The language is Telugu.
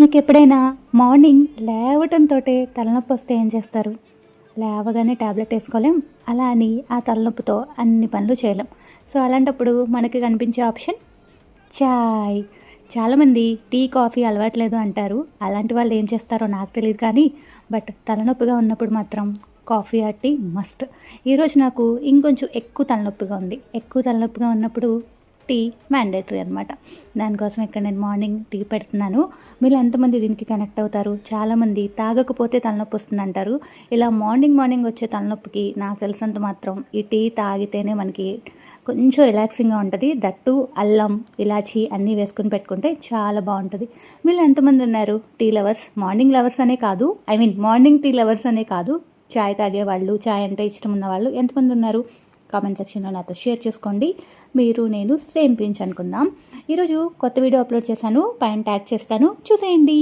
మీకు ఎప్పుడైనా మార్నింగ్ లేవటంతో తలనొప్పి వస్తే ఏం చేస్తారు? లేవగానే ట్యాబ్లెట్ వేసుకోలేం, అలా అని ఆ తలనొప్పితో అన్ని పనులు చేయలేం. సో అలాంటప్పుడు మనకి కనిపించే ఆప్షన్ చాయ్. చాలామంది టీ కాఫీ అలవాట్లేదు అంటారు. అలాంటి వాళ్ళు ఏం చేస్తారో నాకు తెలియదు, కానీ తలనొప్పిగా ఉన్నప్పుడు మాత్రం కాఫీ ఆ టీ మస్ట్. ఈరోజు నాకు ఇంకొంచెం ఎక్కువ తలనొప్పిగా ఉన్నప్పుడు టీ మ్యాండేటరీ అనమాట. దానికోసం ఇక్కడ నేను మార్నింగ్ టీ పెడుతున్నాను. మీరు ఎంతమంది దీనికి కనెక్ట్ అవుతారు? చాలామంది తాగకపోతే తలనొప్పి వస్తుంది అంటారు. ఇలా మార్నింగ్ వచ్చే తలనొప్పికి నాకు తెలిసినంత మాత్రం ఈ టీ తాగితేనే మనకి కొంచెం రిలాక్సింగ్గా ఉంటుంది. దట్టు అల్లం, ఇలాచీ అన్నీ వేసుకుని పెట్టుకుంటే చాలా బాగుంటుంది. మీరు ఎంతమంది ఉన్నారు టీ లవర్స్? మార్నింగ్ లవర్స్ అనే కాదు, మార్నింగ్ టీ లవర్స్ అనే కాదు, చాయ్ తాగేవాళ్ళు, చాయ్ అంటే ఇష్టం ఉన్నవాళ్ళు ఎంతమంది ఉన్నారు? కామెంట్ సెక్షన్లో నాతో షేర్ చేసుకోండి. మీరు నేను సేమ్ పించ్ అనుకుందాం. ఈరోజు కొత్త వీడియో అప్లోడ్ చేశాను, పైన ట్యాగ్ చేస్తాను, చూసేయండి.